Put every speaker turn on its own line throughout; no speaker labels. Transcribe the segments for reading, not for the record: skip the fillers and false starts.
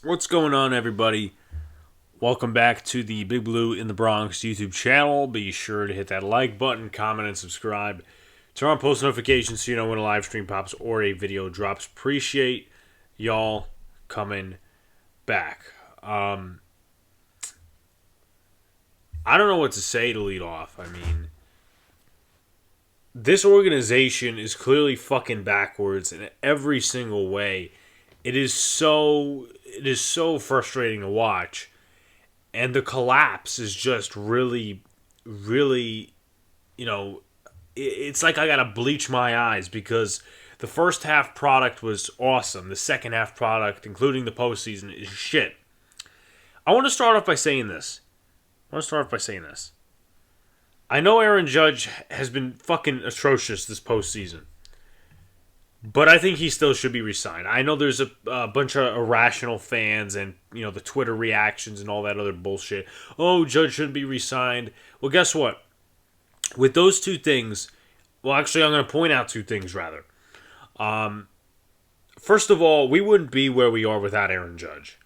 What's going on, everybody? Welcome back to the Big Blue in the Bronx YouTube channel. Be sure to hit that like button, comment, and subscribe. Turn on post notifications so you know when a live stream pops or a video drops. Appreciate y'all coming back. I don't know what to say to lead off. I mean, this organization is clearly fucking backwards in every single way. It is so frustrating to watch. And the collapse is just really, it's like I gotta bleach my eyes because the first half product was awesome. The second half product, including the postseason, is shit. I want to start off by saying this. I know Aaron Judge has been fucking atrocious this postseason. But I think he still should be re-signed. I know there's a bunch of irrational fans and, the Twitter reactions and all that other bullshit. Oh, Judge shouldn't be re-signed. Well, guess what? With those two things, actually, I'm going to point out two things, rather. First of all, we wouldn't be where we are without Aaron Judge.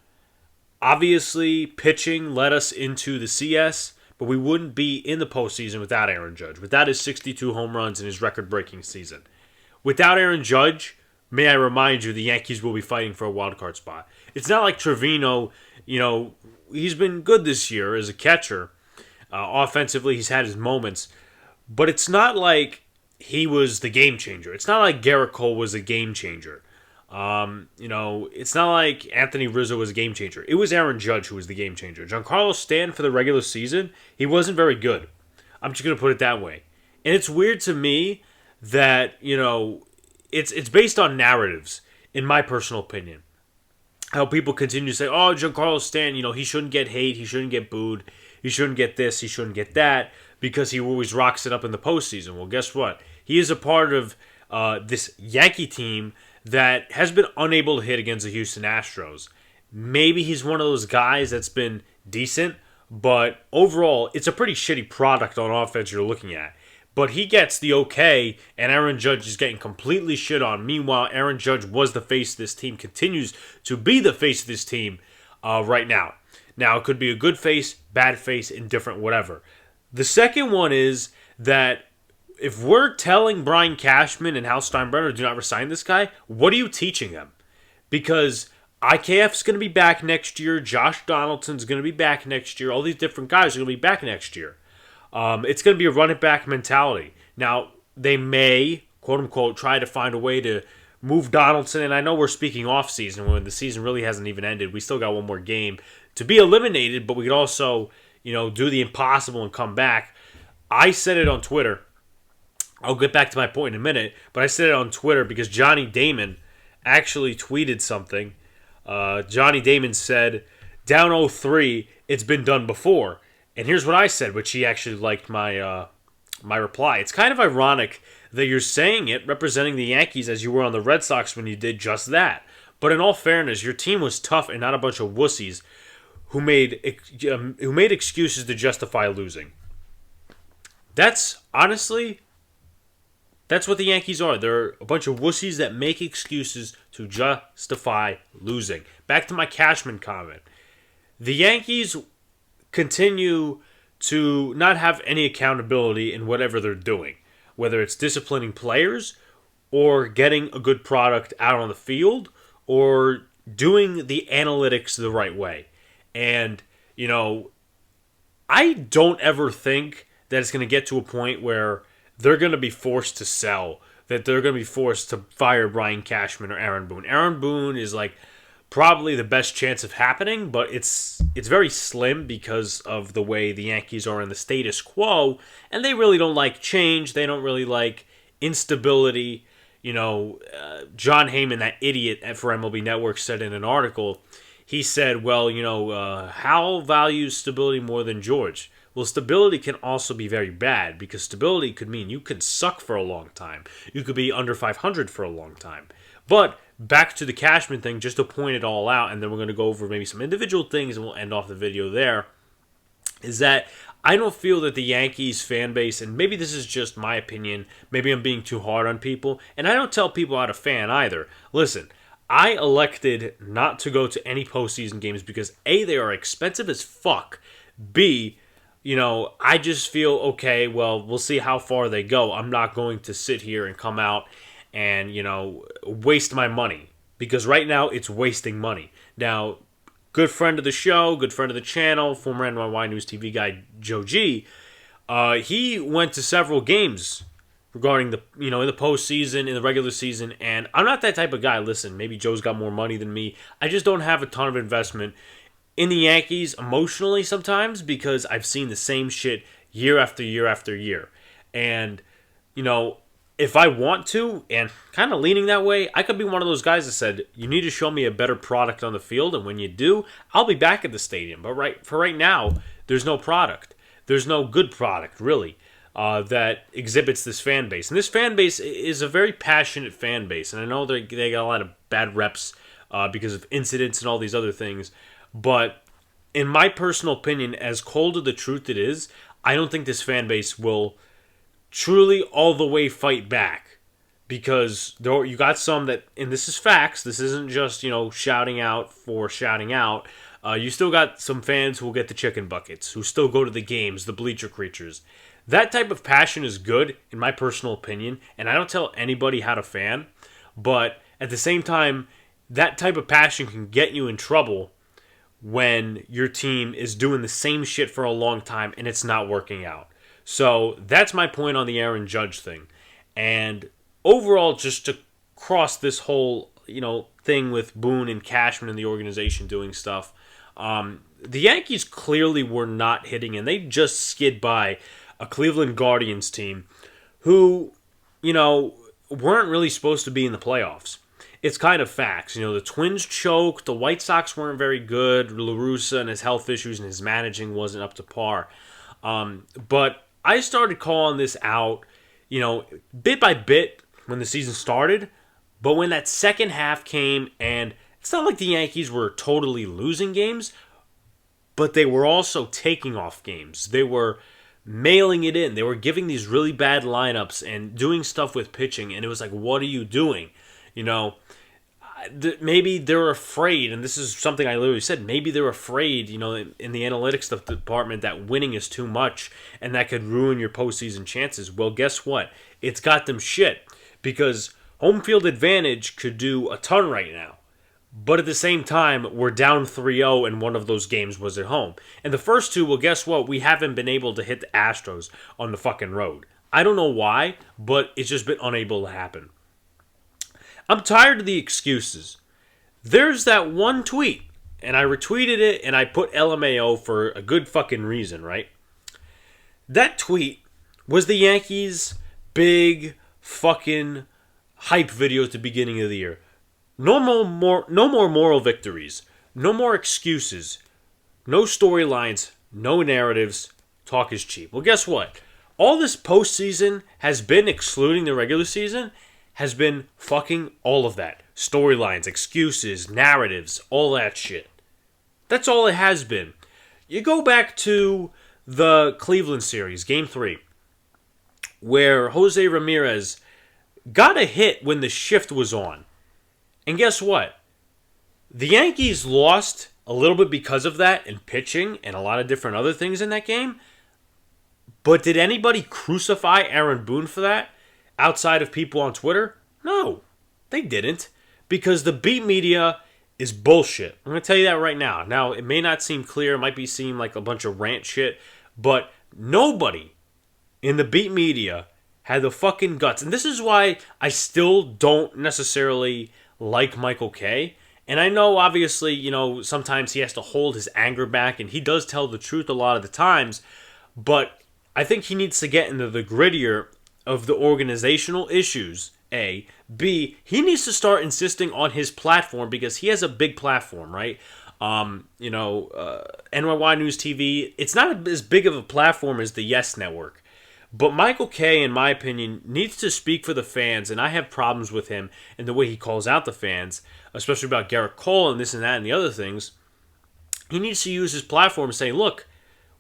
Obviously, pitching led us into the CS, but we wouldn't be in the postseason without Aaron Judge, without his 62 home runs in his record-breaking season. Without Aaron Judge, may I remind you, the Yankees will be fighting for a wild card spot. It's not like Trevino, he's been good this year as a catcher. Offensively, he's had his moments. But it's not like he was the game changer. It's not like Garrett Cole was a game changer. It's not like Anthony Rizzo was a game changer. It was Aaron Judge who was the game changer. Giancarlo Stanton for the regular season, he wasn't very good. I'm just going to put it that way. And it's weird to me that, it's based on narratives, in my personal opinion. How people continue to say, oh, Giancarlo Stanton, he shouldn't get hate, he shouldn't get booed, he shouldn't get this, he shouldn't get that, because he always rocks it up in the postseason. Well, guess what? He is a part of this Yankee team that has been unable to hit against the Houston Astros. Maybe he's one of those guys that's been decent, but overall, it's a pretty shitty product on offense you're looking at. But he gets the okay, and Aaron Judge is getting completely shit on. Meanwhile, Aaron Judge was the face of this team, continues to be the face of this team right now. Now, it could be a good face, bad face, indifferent, whatever. The second one is that if we're telling Brian Cashman and Hal Steinbrenner do not resign this guy, what are you teaching them? Because IKF's going to be back next year, Josh Donaldson's going to be back next year, all these different guys are going to be back next year. It's going to be a run-it-back mentality. Now, they may, quote-unquote, try to find a way to move Donaldson, and I know we're speaking off-season when the season really hasn't even ended. We still got one more game to be eliminated, but we could also, do the impossible and come back. I said it on Twitter. I'll get back to my point in a minute, but I said it on Twitter because Johnny Damon actually tweeted something. Johnny Damon said, down 0-3, it's been done before. And here's what I said, which he actually liked my reply. It's kind of ironic that you're saying it representing the Yankees as you were on the Red Sox when you did just that. But in all fairness, your team was tough and not a bunch of wussies who made excuses to justify losing. That's what the Yankees are. They're a bunch of wussies that make excuses to justify losing. Back to my Cashman comment. The Yankees continue to not have any accountability in whatever they're doing, whether it's disciplining players or getting a good product out on the field or doing the analytics the right way. And, I don't ever think that it's going to get to a point where they're going to be forced to sell, that they're going to be forced to fire Brian Cashman or Aaron Boone. Aaron Boone is probably the best chance of happening, but it's very slim because of the way the Yankees are in the status quo, and they really don't like change. They don't really like instability. John Heyman, that idiot for MLB Network, said in an article, he said, Hal values stability more than George. Well, stability can also be very bad because stability could mean you could suck for a long time. You could be under 500 for a long time. But back to the Cashman thing, just to point it all out, and then we're going to go over maybe some individual things, and we'll end off the video there, is that I don't feel that the Yankees fan base, and maybe this is just my opinion, maybe I'm being too hard on people, and I don't tell people how to fan either. Listen, I elected not to go to any postseason games because A, they are expensive as fuck. B, I just feel, okay, well, we'll see how far they go. I'm not going to sit here and come out and, waste my money. Because right now, it's wasting money. Now, good friend of the show, good friend of the channel, former NYY News TV guy, Joe G, he went to several games regarding the, in the postseason, in the regular season, and I'm not that type of guy. Listen, maybe Joe's got more money than me. I just don't have a ton of investment in the Yankees emotionally sometimes because I've seen the same shit year after year after year. And, if I want to, and kind of leaning that way, I could be one of those guys that said, you need to show me a better product on the field, and when you do, I'll be back at the stadium. But for right now, there's no product. There's no good product, really, that exhibits this fan base. And this fan base is a very passionate fan base, and I know they got a lot of bad reps because of incidents and all these other things. But in my personal opinion, as cold of the truth it is, I don't think this fan base will truly all the way fight back. Because you got some that, and this is facts, this isn't just, shouting out for shouting out. You still got some fans who will get the chicken buckets, who still go to the games, the bleacher creatures. That type of passion is good, in my personal opinion, and I don't tell anybody how to fan. But at the same time, that type of passion can get you in trouble when your team is doing the same shit for a long time and it's not working out. So that's my point on the Aaron Judge thing. And overall, just to cross this whole, thing with Boone and Cashman and the organization doing stuff, the Yankees clearly were not hitting, and they just skid by a Cleveland Guardians team who, weren't really supposed to be in the playoffs. It's kind of facts. The Twins choked. The White Sox weren't very good. La Russa and his health issues and his managing wasn't up to par. But I started calling this out, bit by bit when the season started. But when that second half came, and it's not like the Yankees were totally losing games, but they were also taking off games. They were mailing it in. They were giving these really bad lineups and doing stuff with pitching. And it was like, what are you doing? Maybe they're afraid, and this is something I literally said, maybe they're afraid, in the analytics department that winning is too much and that could ruin your postseason chances. Well, guess what? It's got them shit because home field advantage could do a ton right now. But at the same time, we're down 3-0 and one of those games was at home. And the first two, well, guess what? We haven't been able to hit the Astros on the fucking road. I don't know why, but it's just been unable to happen. I'm tired of the excuses. There's that one tweet, and I retweeted it, and I put LMAO for a good fucking reason, right? That tweet was the Yankees' big fucking hype video at the beginning of the year. No more moral victories. No more excuses. No storylines. No narratives. Talk is cheap. Well, guess what? All this postseason has been, excluding the regular season, has been fucking all of that. Storylines, excuses, narratives, all that shit. That's all it has been. You go back to the Cleveland series, Game 3, where Jose Ramirez got a hit when the shift was on. And guess what? The Yankees lost a little bit because of that in pitching and a lot of different other things in that game. But did anybody crucify Aaron Boone for that? Outside of people on Twitter? No, they didn't. Because the beat media is bullshit. I'm going to tell you that right now. Now, it may not seem clear. It might seem like a bunch of rant shit. But nobody in the beat media had the fucking guts. And this is why I still don't necessarily like Michael Kay. And I know, obviously, sometimes he has to hold his anger back. And he does tell the truth a lot of the times. But I think he needs to get into the grittier of the organizational issues, A. B, he needs to start insisting on his platform because he has a big platform, right? NYY News TV, it's not as big of a platform as the Yes Network. But Michael Kay, in my opinion, needs to speak for the fans, and I have problems with him and the way he calls out the fans, especially about Garrett Cole and this and that and the other things. He needs to use his platform and say, look,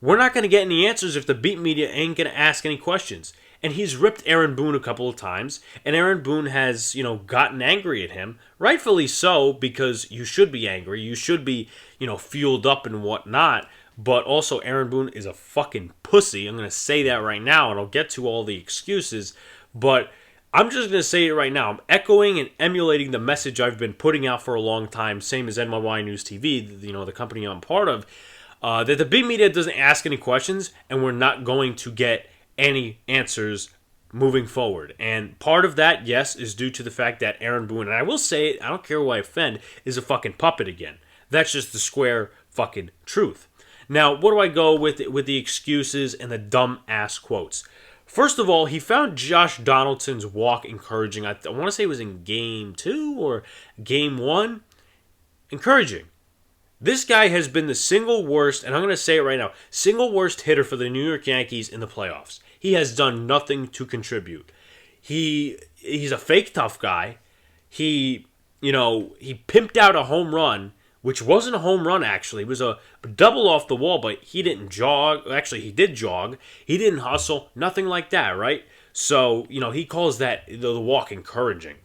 we're not going to get any answers if the beat media ain't going to ask any questions. And he's ripped Aaron Boone a couple of times, and Aaron Boone has, gotten angry at him, rightfully so, because you should be angry, you should be, fueled up and whatnot. But also, Aaron Boone is a fucking pussy. I'm going to say that right now, and I'll get to all the excuses. But I'm just going to say it right now. I'm echoing and emulating the message I've been putting out for a long time, same as NYY News TV, the company I'm part of, that the big media doesn't ask any questions, and we're not going to get any answers moving forward. And part of that, yes, is due to the fact that Aaron Boone, and I will say it, I don't care who I offend, is a fucking puppet again. That's just the square fucking truth. Now, what do I go with the excuses and the dumb-ass quotes? First of all, he found Josh Donaldson's walk encouraging. I want to say it was in Game 2 or Game 1. Encouraging. This guy has been the single worst, and I'm going to say it right now, single worst hitter for the New York Yankees in the playoffs. He has done nothing to contribute. He's a fake tough guy. He pimped out a home run, which wasn't a home run, actually. It was a double off the wall, but he didn't jog. Actually, he did jog. He didn't hustle. Nothing like that, right? So, he calls that the walk encouraging.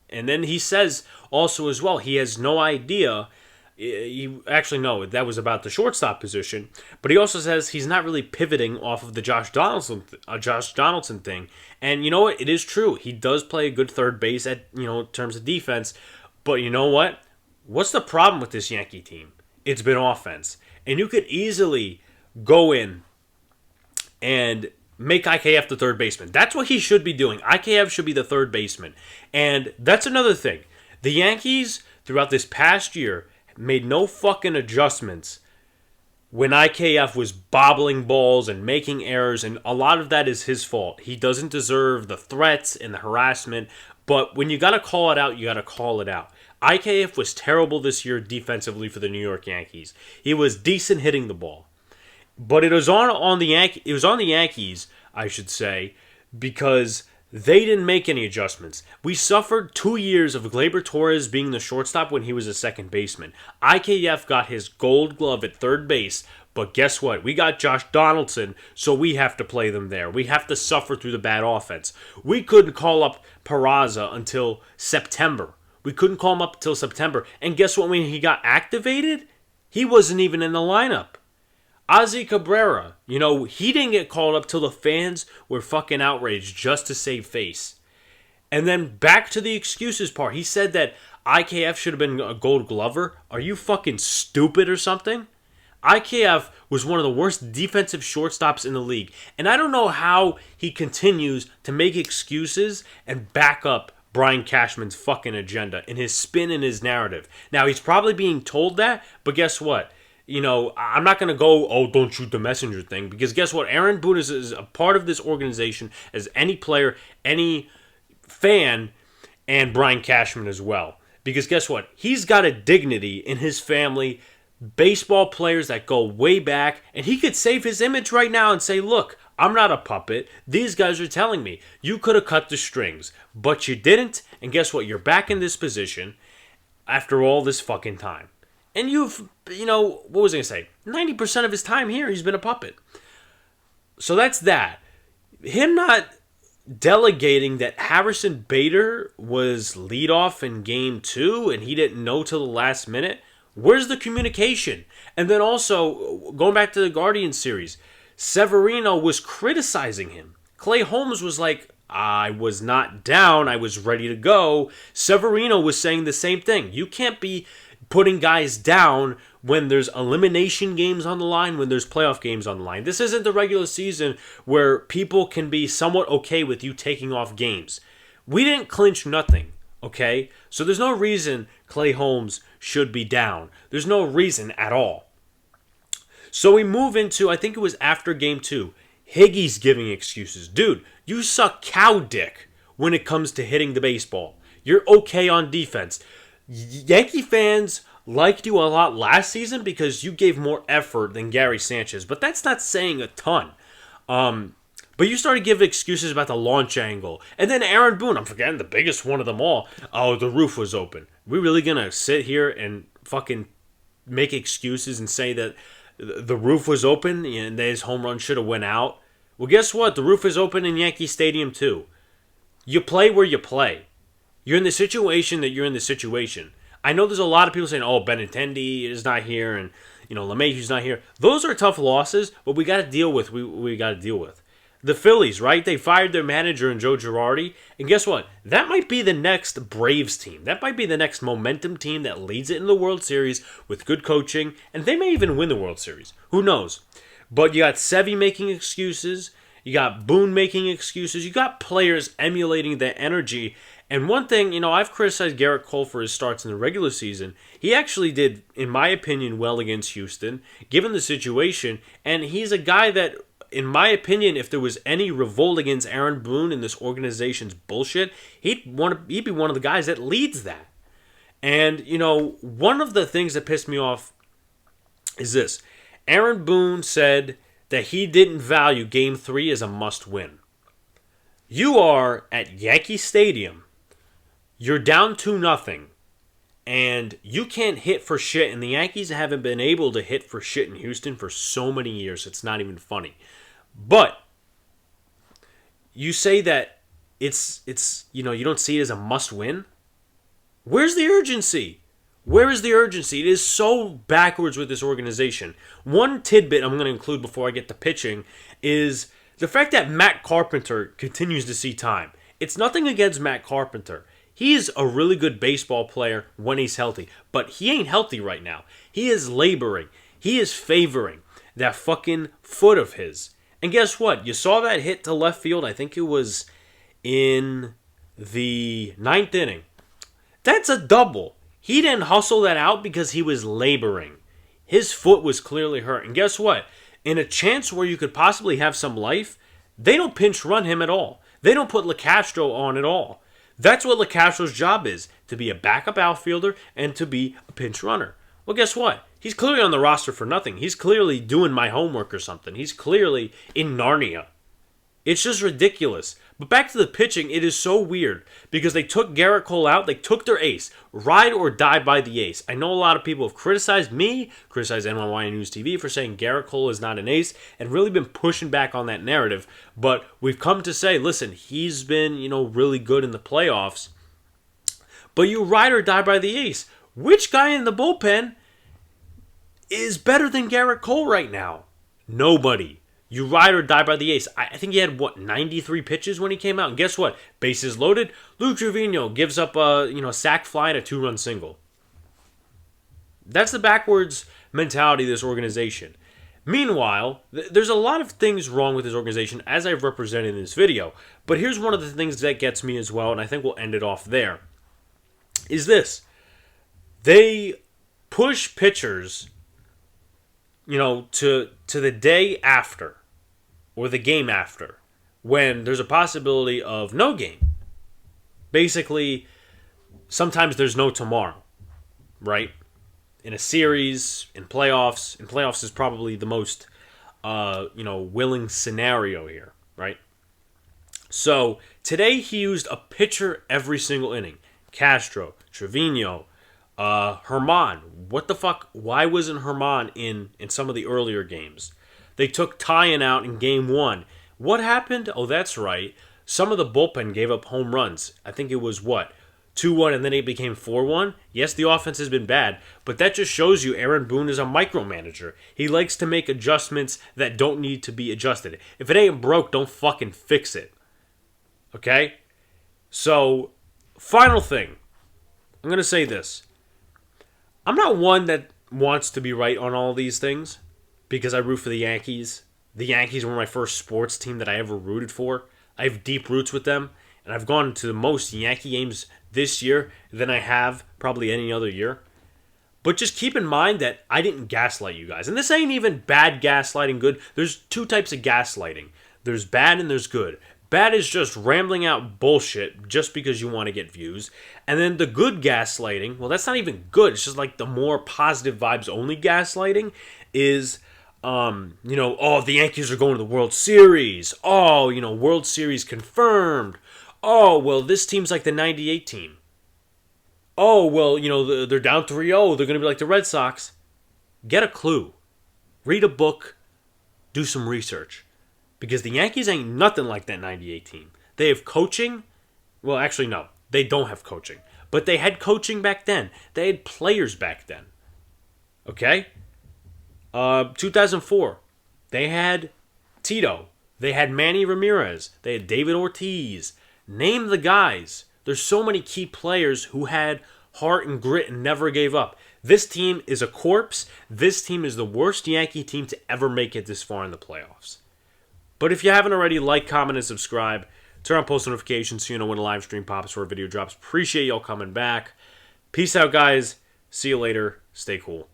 And then he says also as well, he has no idea. No, that was about the shortstop position. But he also says he's not really pivoting off of the Josh Donaldson thing. And you know what? It is true. He does play a good third base in terms of defense. But you know what? What's the problem with this Yankee team? It's been offense. And you could easily go in and make IKF the third baseman. That's what he should be doing. IKF should be the third baseman. And that's another thing. The Yankees, throughout this past year, made no fucking adjustments when IKF was bobbling balls and making errors, and a lot of that is his fault. He doesn't deserve the threats and the harassment, but when you got to call it out, you got to call it out. IKF was terrible this year defensively for the New York Yankees. He was decent hitting the ball. But it was on the Yankees, I should say, because they didn't make any adjustments. We suffered 2 years of Gleyber Torres being the shortstop when he was a second baseman. IKF got his gold glove at third base, but guess what? We got Josh Donaldson, so we have to play them there. We have to suffer through the bad offense. We couldn't call up Peraza until September. We couldn't call him up until September. And guess what? When he got activated, he wasn't even in the lineup. Ozzy Cabrera, he didn't get called up till the fans were fucking outraged just to save face. And then back to the excuses part. He said that IKF should have been a gold glover. Are you fucking stupid or something? IKF was one of the worst defensive shortstops in the league. And I don't know how he continues to make excuses and back up Brian Cashman's fucking agenda and his spin and his narrative. Now, he's probably being told that, but guess what? I'm not going to go, don't shoot the messenger thing, because guess what? Aaron Boone is a part of this organization as any player, any fan, and Brian Cashman as well. Because guess what? He's got a dignity in his family, baseball players that go way back, and he could save his image right now and say, look, I'm not a puppet. These guys are telling me you could have cut the strings, but you didn't, and guess what? You're back in this position after all this fucking time. And what was I going to say? 90% of his time here, he's been a puppet. So that's that. Him not delegating that Harrison Bader was leadoff in Game 2 and he didn't know till the last minute. Where's the communication? And then also, going back to the Guardians series, Severino was criticizing him. Clay Holmes was like, I was not down, I was ready to go. Severino was saying the same thing. You can't be putting guys down when there's elimination games on the line, when there's playoff games on the line. This isn't the regular season where people can be somewhat okay with you taking off games. We didn't clinch nothing, okay? So there's no reason Clay Holmes should be down. There's no reason at all. So we move into, I think it was after Game 2, Higgy's giving excuses. Dude, you suck cow dick when it comes to hitting the baseball. You're okay on defense. Yankee fans liked you a lot last season because you gave more effort than Gary Sanchez, but that's not saying a ton. But you started giving excuses about the launch angle. And then Aaron Boone, I'm forgetting the biggest one of them all. Oh, the roof was open. We really going to sit here and fucking make excuses and say that the roof was open and his home run should have went out? Well, guess what? The roof is open in Yankee Stadium too. You play where you play. You're in the situation that you're in the situation. I know there's a lot of people saying, "Oh, Benintendi is not here," and LeMahieu's not here. Those are tough losses, but we got to deal with. We got to deal with the Phillies, right? They fired their manager in Joe Girardi, and guess what? That might be the next Braves team. That might be the next momentum team that leads it in the World Series with good coaching, and they may even win the World Series. Who knows? But you got Sevy making excuses. You got Boone making excuses. You got players emulating the energy. And one thing, I've criticized Garrett Cole for his starts in the regular season. He actually did, in my opinion, well against Houston, given the situation. And he's a guy that, in my opinion, if there was any revolt against Aaron Boone and this organization's bullshit, he'd be one of the guys that leads that. And, one of the things that pissed me off is this. Aaron Boone said that he didn't value Game 3 as a must-win. You are at Yankee Stadium. You're down 2-0, and you can't hit for shit, and the Yankees haven't been able to hit for shit in Houston for so many years, it's not even funny. But you say that it's you don't see it as a must-win? Where's the urgency? Where is the urgency? It is so backwards with this organization. One tidbit I'm going to include before I get to pitching is the fact that Matt Carpenter continues to see time. It's nothing against Matt Carpenter. He's a really good baseball player when he's healthy, but he ain't healthy right now. He is laboring. He is favoring that fucking foot of his. And guess what? You saw that hit to left field. I think it was in the 9th inning. That's a double. He didn't hustle that out because he was laboring. His foot was clearly hurt. And guess what? In a chance where you could possibly have some life, they don't pinch run him at all. They don't put LeCastro on at all. That's what LeCastro's job is, to be a backup outfielder and to be a pinch runner. Well, guess what? He's clearly on the roster for nothing. He's clearly doing my homework or something. He's clearly in Narnia. It's just ridiculous. But back to the pitching, it is so weird because they took Garrett Cole out. They took their ace. Ride or die by the ace. I know a lot of people have criticized me, criticized NYY News TV for saying Garrett Cole is not an ace and really been pushing back on that narrative. But we've come to say, listen, he's been, really good in the playoffs. But you ride or die by the ace. Which guy in the bullpen is better than Garrett Cole right now? Nobody. You ride or die by the ace. I think he had, 93 pitches when he came out. And guess what? Bases loaded. Luke Trevino gives up a sac fly and a 2-run single. That's the backwards mentality of this organization. Meanwhile, there's a lot of things wrong with this organization, as I've represented in this video. But here's one of the things that gets me as well, and I think we'll end it off there, is this. They push pitchers to the day after or the game after when there's a possibility of no game. Basically, sometimes there's no tomorrow, right? In a series, in playoffs is probably the most, willing scenario here, right? So today he used a pitcher every single inning. Castro, Trevino, Herman. What the fuck? Why wasn't Herman in some of the earlier games? They took Tyon out in game 1. What happened? Oh, that's right. Some of the bullpen gave up home runs. I think it was 2-1 and then it became 4-1? Yes, the offense has been bad, but that just shows you Aaron Boone is a micromanager. He likes to make adjustments that don't need to be adjusted. If it ain't broke, don't fucking fix it. Okay? So, final thing. I'm going to say this. I'm not one that wants to be right on all these things because I root for the Yankees. The Yankees were my first sports team that I ever rooted for. I have deep roots with them, and I've gone to the most Yankee games this year than I have probably any other year. But just keep in mind that I didn't gaslight you guys. And this ain't even bad gaslighting good. There's two types of gaslighting. There's bad and there's good. Bad is just rambling out bullshit just because you want to get views. And then the good gaslighting, well, that's not even good. It's just like the more positive vibes only gaslighting is, oh, the Yankees are going to the World Series. Oh, World Series confirmed. Oh, well, this team's like the 98 team. Oh, well, they're down 3-0. They're going to be like the Red Sox. Get a clue. Read a book. Do some research. Because the Yankees ain't nothing like that 98 team. They have coaching. Well, actually, no. They don't have coaching. But they had coaching back then. They had players back then. Okay? 2004. They had Tito. They had Manny Ramirez. They had David Ortiz. Name the guys. There's so many key players who had heart and grit and never gave up. This team is a corpse. This team is the worst Yankee team to ever make it this far in the playoffs. But if you haven't already, like, comment, and subscribe. Turn on post notifications so you know when a live stream pops or a video drops. Appreciate y'all coming back. Peace out, guys. See you later. Stay cool.